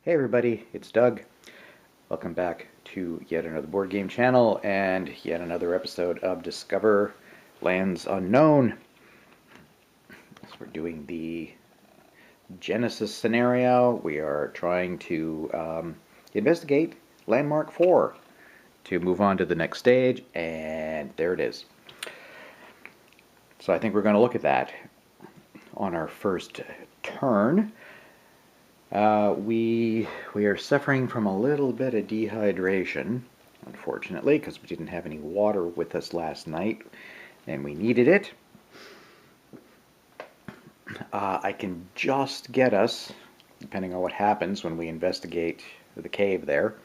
Hey everybody, it's Doug. Welcome back to yet another board game channel and yet another episode of Discover Lands Unknown. So we're doing the Genesis scenario. We are trying to investigate Landmark 4 to move on to the next stage, and there it is. So I think we're going to look at that on our first turn. We are suffering from a little bit of dehydration, unfortunately, because we didn't have any water with us last night, and we needed it. I can just get us, depending on what happens when we investigate the cave there,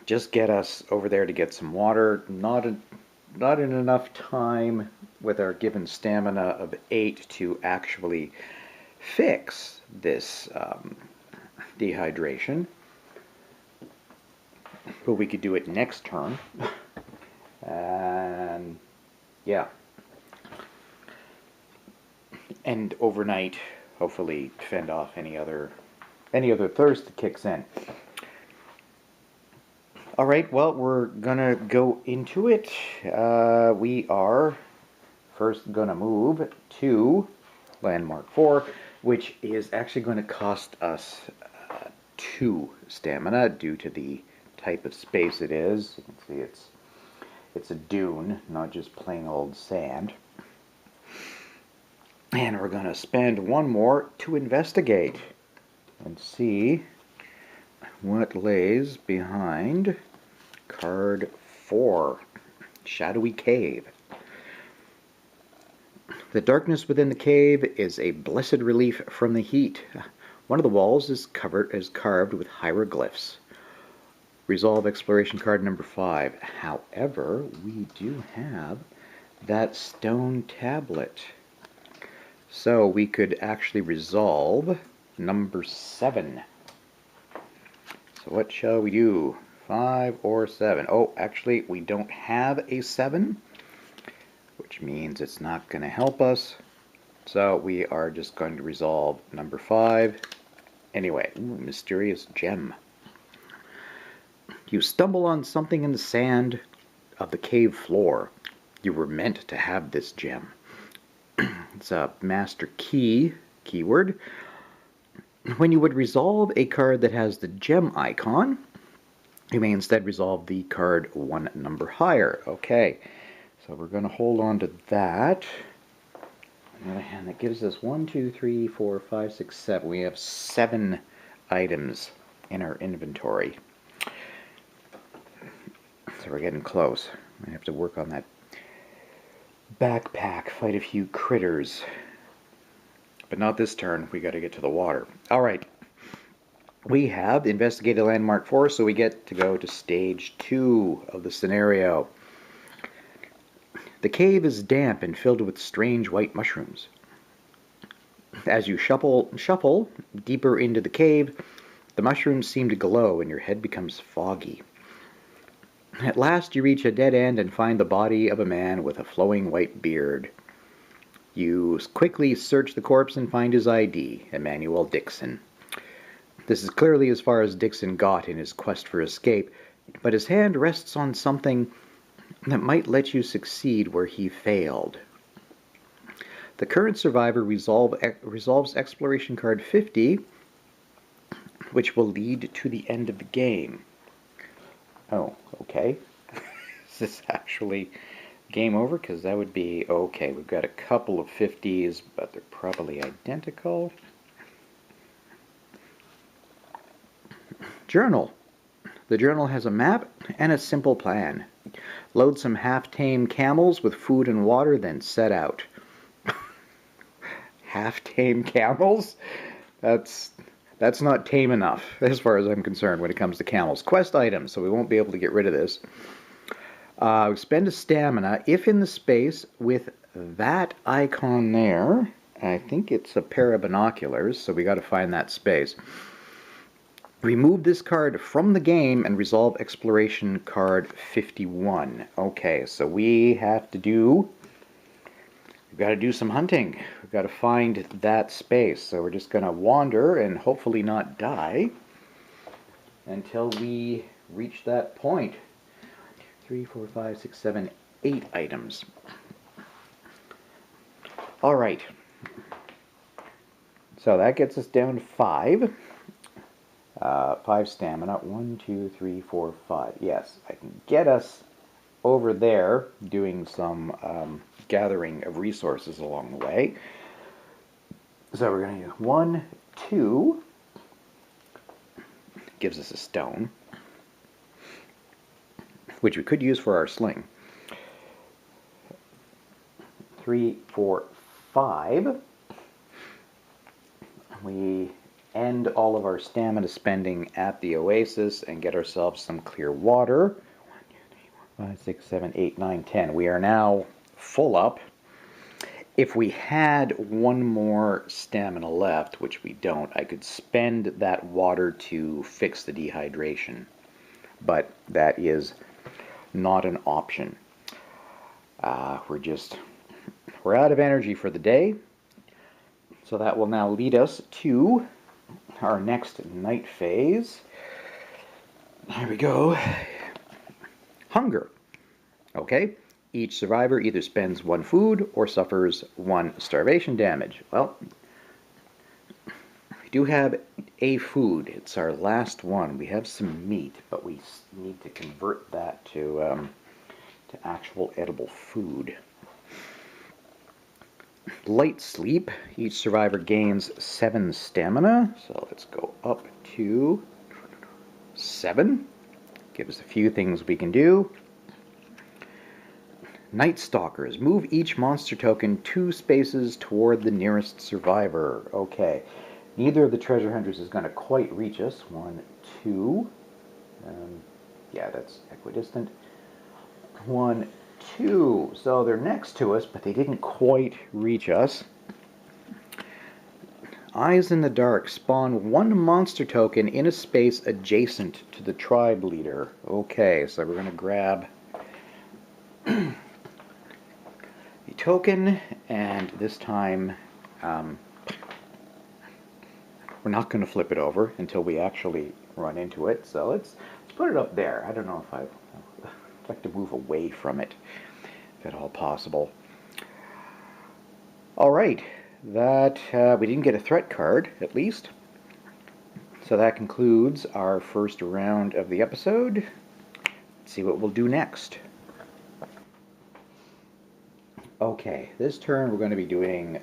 just get us over there to get some water. Not in enough time with our given stamina of 8 to actually fix this dehydration, but we could do it next turn. And yeah, and overnight hopefully fend off any other thirst that kicks in. All right, well, we're gonna go into it. We are first gonna move to Landmark 4, which is actually going to cost us 2 stamina due to the type of space it is. You can see it's a dune, not just plain old sand. And we're going to spend 1 more to investigate and see what lays behind card 4, Shadowy Cave. The darkness within the cave is a blessed relief from the heat. One of the walls is carved with hieroglyphs. Resolve exploration card number 5. However, we do have that stone tablet. So we could actually resolve number 7. So what shall we do? 5 or 7? Oh, actually, we don't have a 7. Which means it's not going to help us. So we are just going to resolve number 5. Anyway, mysterious gem. You stumble on something in the sand of the cave floor. You were meant to have this gem. It's a master key keyword. When you would resolve a card that has the gem icon, you may instead resolve the card 1 number higher. Okay. So we're going to hold on to that. On the other hand, that gives us 1, 2, 3, 4, 5, 6, 7. We have 7 items in our inventory. So we're getting close. I have to work on that backpack, fight a few critters. But not this turn. We got to get to the water. All right. We have investigated Landmark 4, so we get to go to stage 2 of the scenario. The cave is damp and filled with strange white mushrooms. As you shuffle deeper into the cave, the mushrooms seem to glow and your head becomes foggy. At last you reach a dead end and find the body of a man with a flowing white beard. You quickly search the corpse and find his ID, Emmanuel Dixon. This is clearly as far as Dixon got in his quest for escape, but his hand rests on something that might let you succeed where he failed. The current survivor resolves exploration card 50, which will lead to the end of the game. Oh, okay. Is this actually game over? Because that would be okay. We've got a couple of 50s, but they're probably identical. Journal. The journal has a map and a simple plan. Load some half-tame camels with food and water, then set out. Half-tame camels? That's not tame enough, as far as I'm concerned, when it comes to camels. Quest items, so we won't be able to get rid of this. Spend a stamina if in the space with that icon there. I think it's a pair of binoculars, so we got to find that space. Remove this card from the game and resolve exploration card 51. Okay, so we've got to do some hunting. We've got to find that space. So we're just going to wander and hopefully not die. until we reach that point. 3, 4, 5, 6, 7, 8 items. All right. So that gets us down to 5. 5 stamina. 1, 2, 3, 4, 5. Yes, I can get us over there doing some gathering of resources along the way. So we're going to use 1, 2. Gives us a stone, which we could use for our sling. 3, 4, 5. We end all of our stamina spending at the oasis and get ourselves some clear water. 1, 2, 3, 4, 5, 6, 7, 8, 9, 10. We are now full up. If we had one more stamina left, which we don't, I could spend that water to fix the dehydration. But that is not an option. We're out of energy for the day. So that will now lead us to our next night phase. There we go. Hunger. Okay. Each survivor either spends 1 food or suffers 1 starvation damage. Well, we do have a food. It's our last one. We have some meat, but we need to convert that to actual edible food. Light sleep. Each survivor gains 7 stamina. So let's go up to 7. Give us a few things we can do. Night Stalkers. Move each monster token 2 spaces toward the nearest survivor. Okay. Neither of the treasure hunters is going to quite reach us. 1, 2. Yeah, that's equidistant. 1, 2. So they're next to us, but they didn't quite reach us. Eyes in the Dark. Spawn 1 monster token in a space adjacent to the tribe leader. Okay, so we're going to grab the token, and this time we're not going to flip it over until we actually run into it. So let's put it up there. I don't know if I'd like to move away from it, if at all possible. All right, that we didn't get a threat card, at least. So that concludes our first round of the episode. Let's see what we'll do next. Okay, this turn we're going to be doing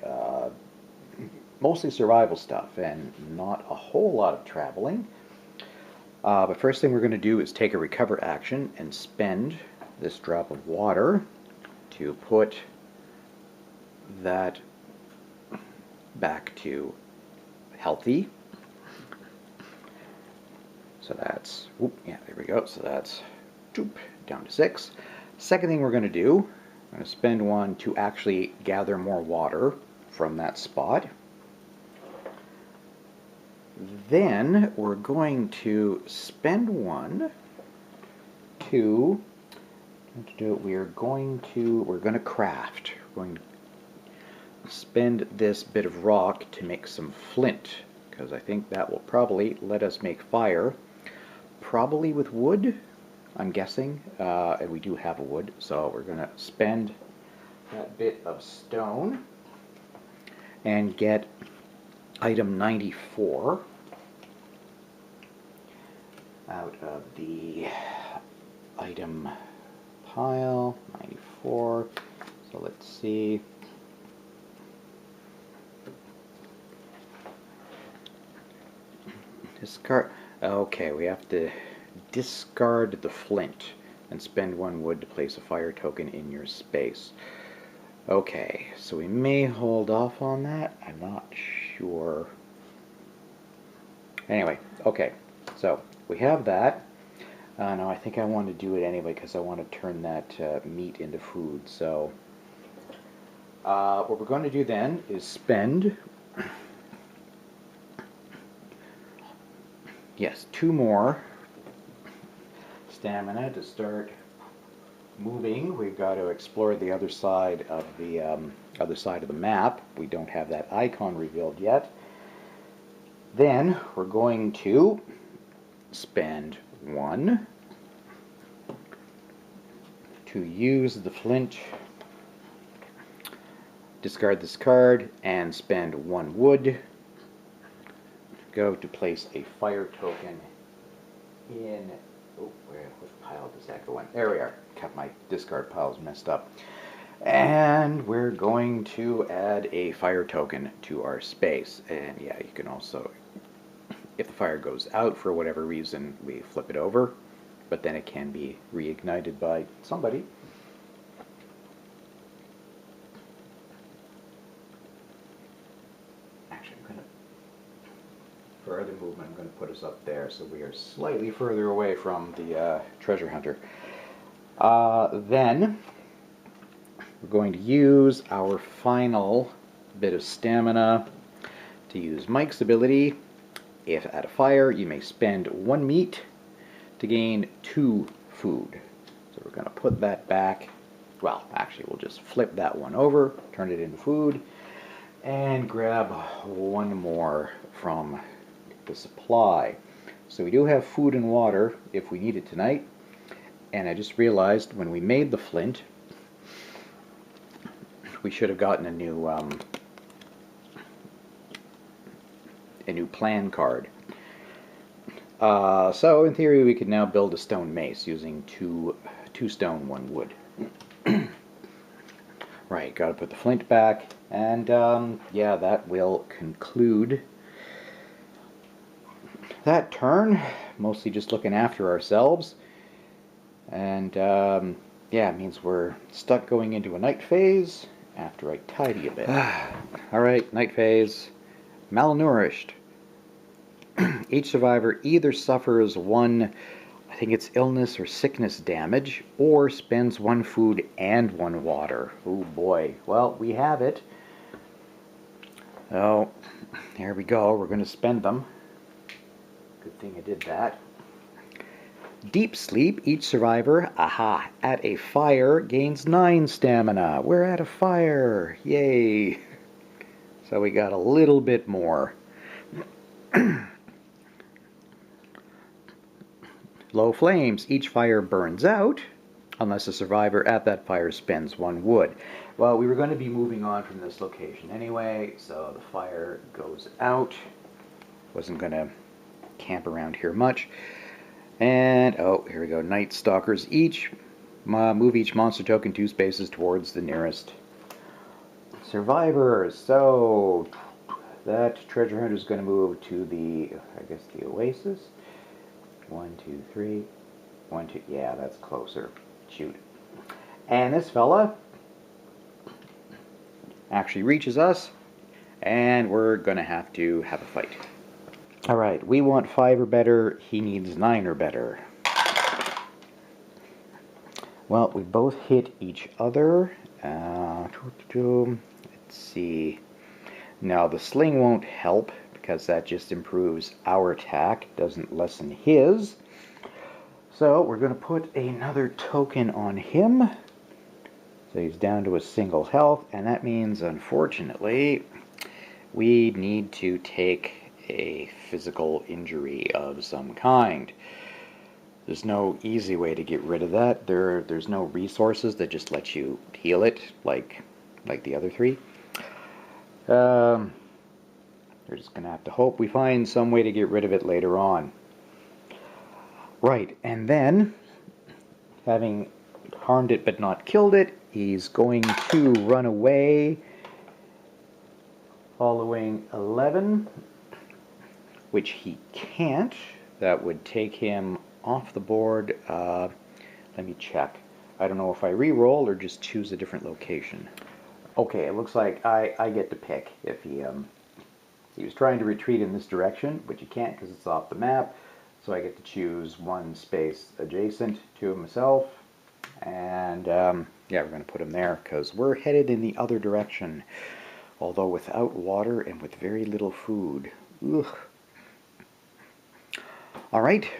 mostly survival stuff and not a whole lot of traveling. But first thing we're going to do is take a recover action and spend this drop of water to put that back to healthy. So that's, yeah, there we go. So that's down to 6. Second thing we're going to do, I'm going to spend 1 to actually gather more water from that spot. Then we're going to spend 1 to we're going to craft. We're going to spend this bit of rock to make some flint, because I think that will probably let us make fire, probably with wood, I'm guessing, and we do have a wood, so we're going to spend that bit of stone and get item 94 out of the item pile. 94. So let's see. Discard. Okay, we have to discard the flint and spend 1 wood to place a fire token in your space. Okay, so we may hold off on that. I'm not sure. Anyway, okay, so we have that. No, I think I want to do it anyway because I want to turn that meat into food. So what we're going to do then is spend, yes, 2 more stamina to start moving. We've got to explore the other side of the map. We don't have that icon revealed yet. Then we're going to spend 1 to use the flint, discard this card, and spend 1 wood. Go to place a fire token in. Oh, what pile does that go in? There we are. Got my discard piles messed up. And we're going to add a fire token to our space. And yeah, you can also, if the fire goes out for whatever reason, we flip it over. But then it can be reignited by somebody. Actually, for other movement, I'm going to put us up there so we are slightly further away from the treasure hunter. Then we're going to use our final bit of stamina to use Mike's ability. If at a fire, you may spend 1 meat to gain 2 food. So we're going to put that back. Well, actually, we'll just flip that one over, turn it into food, and grab 1 more from the supply. So we do have food and water if we need it tonight. And I just realized when we made the flint, we should have gotten a new plan card. So in theory we could now build a stone mace using two stone, 1 wood. Right, gotta put the flint back, and yeah, that will conclude that turn. Mostly just looking after ourselves, and yeah, it means we're stuck going into a night phase after I tidy a bit. Alright, night phase. Malnourished. Each survivor either suffers 1, I think it's illness or sickness damage, or spends 1 food and 1 water. Oh boy. Well, we have it. Oh, there we go. We're going to spend them. Good thing I did that. Deep sleep. Each survivor, at a fire gains 9 stamina. We're at a fire. Yay. So we got a little bit more. Low flames. Each fire burns out unless a survivor at that fire spends 1 wood. Well, we were going to be moving on from this location anyway, so the fire goes out. Wasn't going to camp around here much. And, oh, here we go. Night Stalkers. Move each monster token 2 spaces towards the nearest survivors. So that treasure hunter is going to move to the, I guess, the oasis. 1, 2, 3. 1, 2. Yeah, that's closer. Shoot. And this fella actually reaches us, and we're going to have a fight. Alright, we want 5 or better. He needs 9 or better. Well, we both hit each other. Let's see. Now, the sling won't help because that just improves our attack, doesn't lessen his. So we're going to put another token on him. So he's down to a single health, and that means, unfortunately, we need to take a physical injury of some kind. There's no easy way to get rid of that. There's no resources that just let you heal it like the other 3. We're just going to have to hope we find some way to get rid of it later on. Right, and then, having harmed it but not killed it, he's going to run away following 11, which he can't. That would take him off the board. Let me check. I don't know if I re-roll or just choose a different location. Okay, it looks like I get to pick if he was trying to retreat in this direction, but you can't because it's off the map. So I get to choose 1 space adjacent to myself. And yeah, we're going to put him there because we're headed in the other direction. Although without water and with very little food. Ugh. Alright,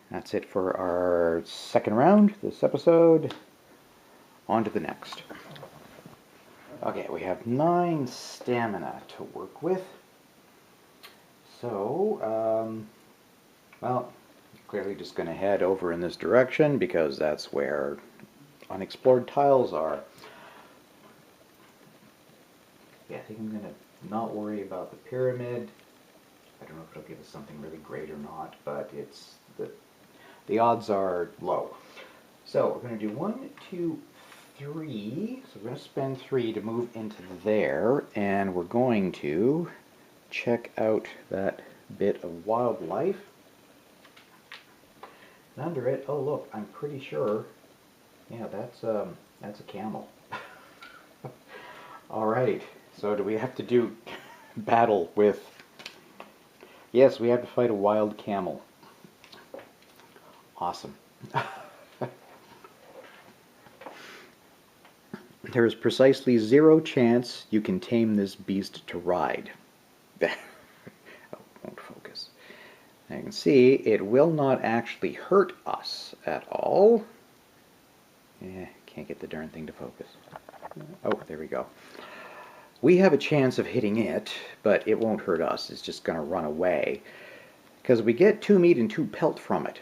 that's it for our second round this episode. On to the next. Okay, we have 9 stamina to work with. So, Well, clearly just going to head over in this direction because that's where unexplored tiles are. Yeah, I think I'm going to not worry about the pyramid. I don't know if it'll give us something really great or not, but it's the odds are low. So we're going to do 1, 2, 3. So we're going to spend 3 to move into there, and we're going to check out that bit of wildlife. And under it, oh look, I'm pretty sure, yeah, that's a camel. All right. So do we have to do battle with? Yes, we have to fight a wild camel. Awesome. There is precisely 0 chance you can tame this beast to ride. Oh, won't focus. Now you can see it will not actually hurt us at all. Can't get the darn thing to focus. Oh, there we go. We have a chance of hitting it, but it won't hurt us. It's just going to run away. Because we get 2 meat and 2 pelt from it,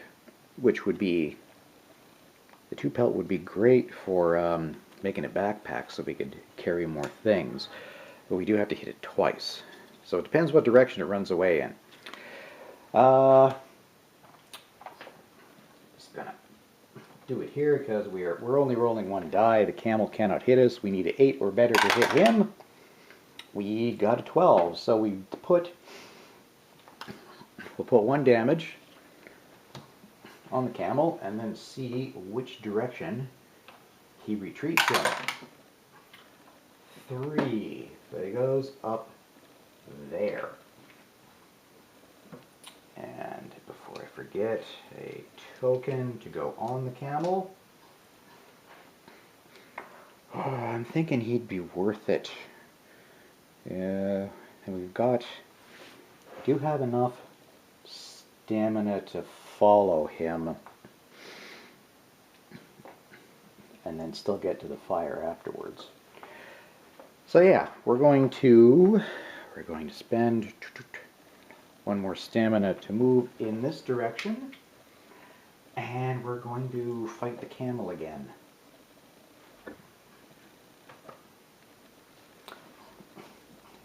which would be... The 2 pelt would be great for making a backpack so we could carry more things. But we do have to hit it twice. So it depends what direction it runs away in. Just gonna do it here because we're only rolling 1 die. The camel cannot hit us. We need an 8 or better to hit him. We got a 12, so we'll put 1 damage on the camel and then see which direction he retreats in. 3. So he goes up there. And before I forget, a token to go on the camel. Oh, I'm thinking he'd be worth it. Yeah, and we do have enough stamina to follow him and then still get to the fire afterwards. So yeah, we're going to spend 1 more stamina to move in this direction, and we're going to fight the camel again.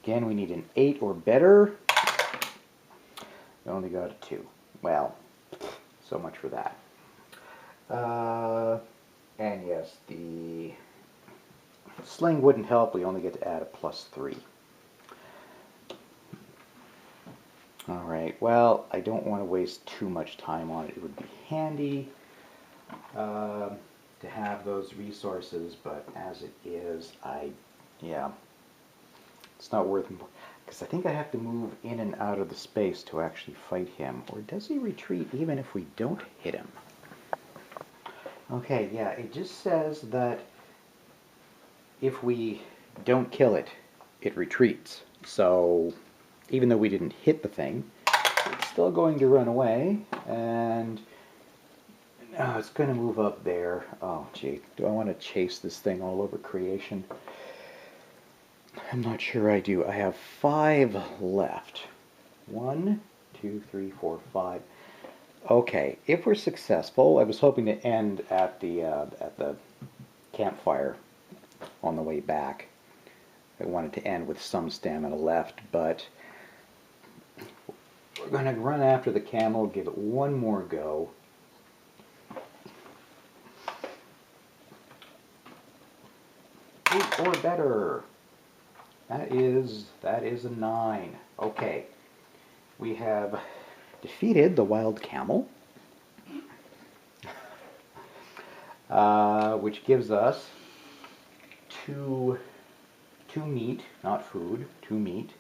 Again, we need an 8 or better. We only got a 2. Well, so much for that. And yes, the sling wouldn't help. We only get to add a +3. Alright, well, I don't want to waste too much time on it. It would be handy to have those resources, but as it is, yeah, it's not worth it. Because I think I have to move in and out of the space to actually fight him. Or does he retreat even if we don't hit him? Okay, yeah, it just says that if we don't kill it, it retreats. So even though we didn't hit the thing, it's still going to run away, and it's going to move up there. Oh, gee, do I want to chase this thing all over creation? I'm not sure I do. I have 5 left. 1, 2, 3, 4, 5. Okay, if we're successful, I was hoping to end at the campfire on the way back. I wanted to end with some stamina left, but we're going to run after the camel, give it 1 more go. Eight or better. That is a 9. Okay, we have defeated the wild camel, which gives us 2 meat, not food, 2 meat,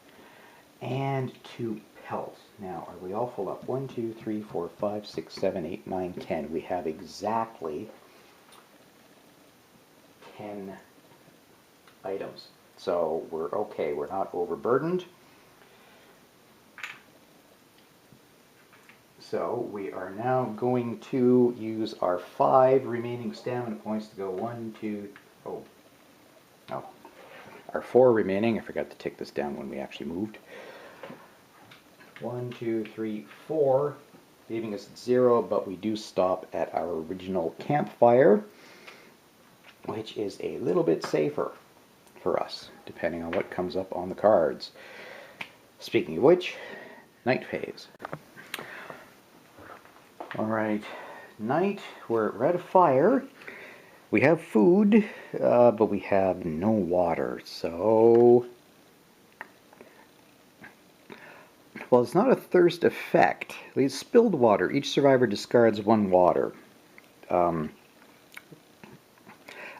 and 2 pelts. Now, are we all full up? 1, 2, 3, 4, 5, 6, 7, 8, 9, 10. We have exactly 10 items. So we're okay, we're not overburdened. So we are now going to use our 5 remaining stamina points to go 1, 2, our 4 remaining. I forgot to take this down when we actually moved. 1, 2, 3, 4 leaving us at 0, but we do stop at our original campfire, which is a little bit safer for us, depending on what comes up on the cards. Speaking of which, night phase. Alright, night, we're at a fire. We have food, but we have no water, so... Well, it's not a thirst effect. It's spilled water. Each survivor discards 1 water. At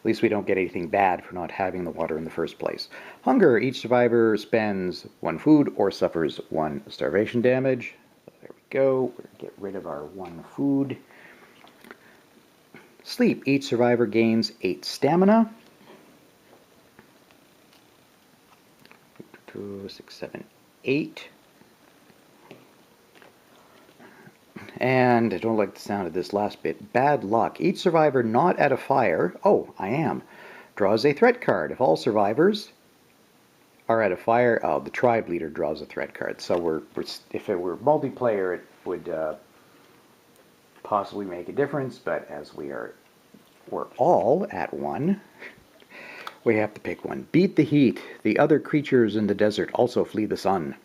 least we don't get anything bad for not having the water in the first place. Hunger. Each survivor spends 1 food or suffers 1 starvation damage. There we go. We'll get rid of our 1 food. Sleep. Each survivor gains 8 stamina. 2, 6, 7, 8. And I don't like the sound of this last bit. Bad luck. Each survivor not at a fire, oh, I am, draws a threat card. If all survivors are at a fire, oh, the tribe leader draws a threat card. So if it were multiplayer, it would possibly make a difference, but as we're all at 1, we have to pick 1. Beat the heat. The other creatures in the desert also flee the sun.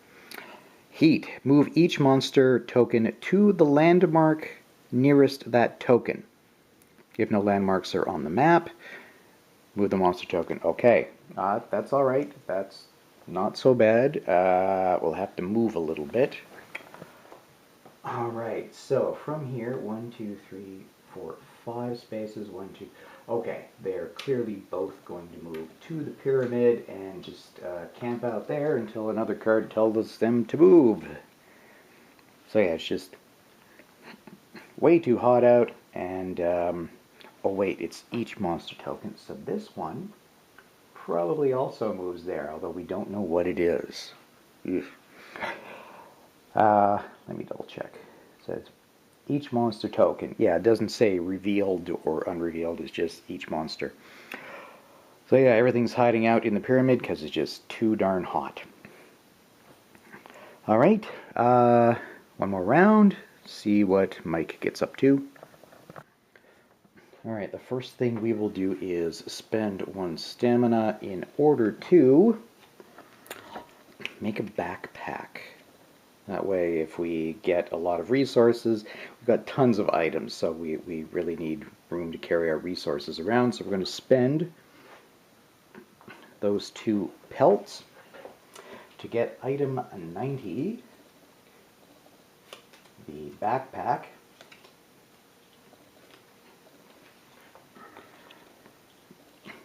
Heat. Move each monster token to the landmark nearest that token. If no landmarks are on the map, move the monster token. Okay, that's alright. That's not so bad. We'll have to move a little bit. Alright, so from here, 1, 2, 3, 4, 5 spaces. 1, 2. Okay, they're clearly both going to move to the pyramid and just camp out there until another card tells them to move. So yeah, it's just way too hot out, and oh wait, it's each monster token, so this one probably also moves there, although we don't know what it is. Let me double check. It says each monster token. Yeah, it doesn't say revealed or unrevealed, it's just each monster. So yeah, everything's hiding out in the pyramid because it's just too darn hot. Alright, 1 more round, see what Mike gets up to. Alright, the first thing we will do is spend 1 stamina in order to make a backpack. That way, if we get a lot of resources, we've got tons of items, so we really need room to carry our resources around. So we're going to spend those 2 pelts to get item 90, the backpack.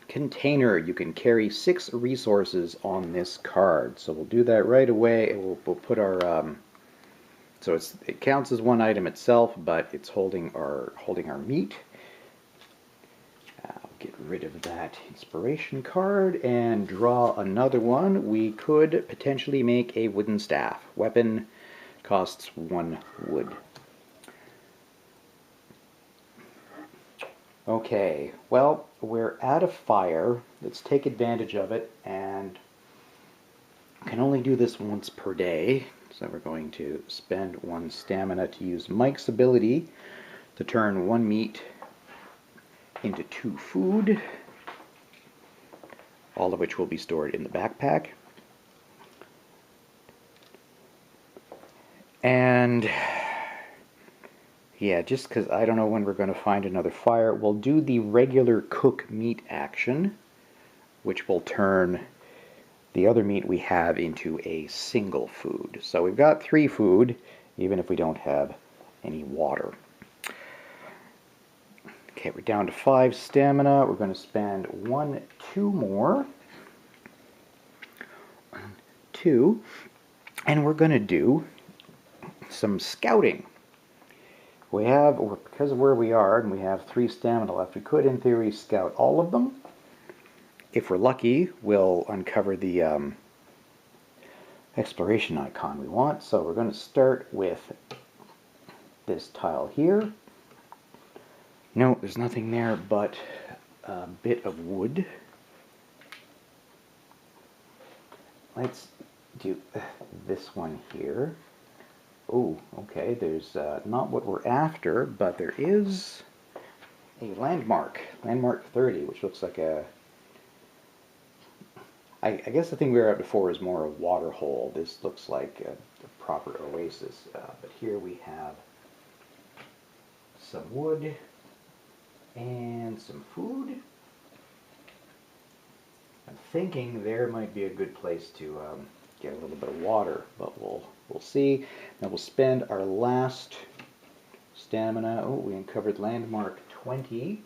Container. You can carry 6 resources on this card, so we'll do that right away. We'll put our so it counts as 1 item itself, but it's holding our meat. I'll get rid of that inspiration card and draw another one. We could potentially make a wooden staff. Weapon costs 1 wood. Okay, well, we're at a fire. Let's take advantage of it, and can only do this once per day. So we're going to spend 1 stamina to use Mike's ability to turn 1 meat into 2 food, all of which will be stored in the backpack. And yeah, just because I don't know when we're going to find another fire, we'll do the regular cook meat action, which will turn the other meat we have into a single food. So we've got 3 food, even if we don't have any water. Okay, we're down to 5 stamina. We're going to spend 2 more. 2. And we're going to do some scouting. Because of where we are, and we have 3 stamina left, we could, in theory, scout all of them. If we're lucky, we'll uncover the exploration icon we want. So we're going to start with this tile here. No, there's nothing there but a bit of wood. Let's do this one here. Oh, okay, there's not what we're after, but there is a landmark. Landmark 30, which looks like a... I guess the thing we were at before is more a water hole. This looks like a proper oasis. But here we have some wood and some food. I'm thinking there might be a good place to get a little bit of water, but we'll see. Now we'll spend our last stamina. Oh, we uncovered landmark 20,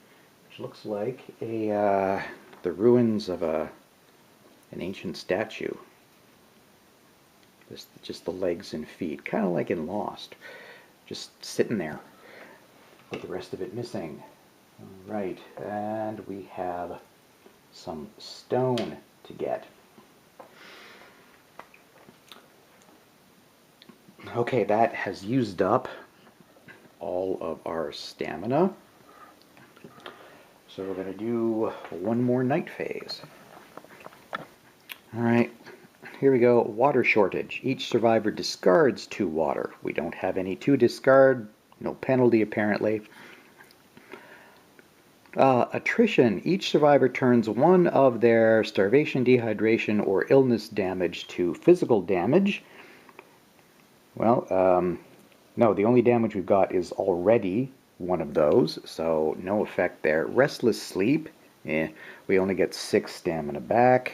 which looks like a the ruins of an ancient statue. Just the legs and feet, kind of like in Lost, just sitting there with the rest of it missing. All right, and we have some stone to get. Okay, that has used up all of our stamina. So we're going to do one more night phase. Alright, here we go. Water shortage. Each survivor discards 2 water. We don't have any to discard. No penalty, apparently. Attrition. Each survivor turns 1 of their starvation, dehydration, or illness damage to physical damage. Well, no, the only damage we've got is already one of those, so no effect there. Restless sleep. We only get 6 stamina back.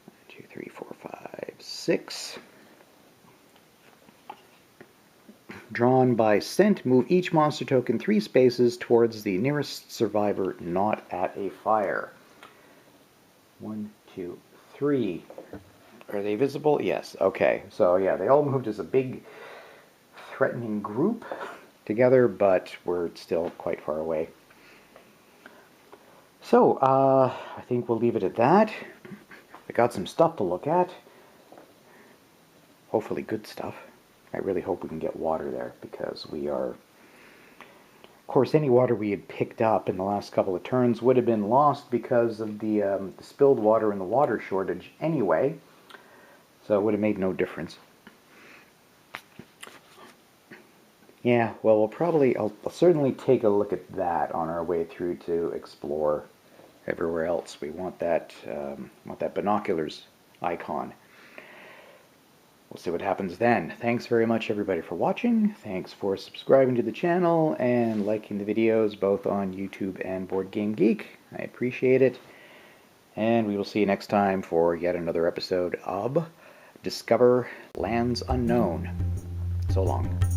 1, 2, 3, 4, 5, 6. Drawn by scent, move each monster token 3 spaces towards the nearest survivor not at a fire. 1, 2, 3. Are they visible? Yes. Okay. So yeah, they all moved as a big threatening group together, but we're still quite far away. So I think we'll leave it at that. I got some stuff to look at. Hopefully good stuff. I really hope we can get water there, because we are... Of course, any water we had picked up in the last couple of turns would have been lost because of the spilled water and the water shortage anyway. So it would have made no difference. Yeah, well, we'll probably... I'll certainly take a look at that on our way through to explore everywhere else. We want that binoculars icon. We'll see what happens then. Thanks very much, everybody, for watching. Thanks for subscribing to the channel and liking the videos both on YouTube and Board Game Geek. I appreciate it. And we will see you next time for yet another episode of Discover Lands Unknown. So long.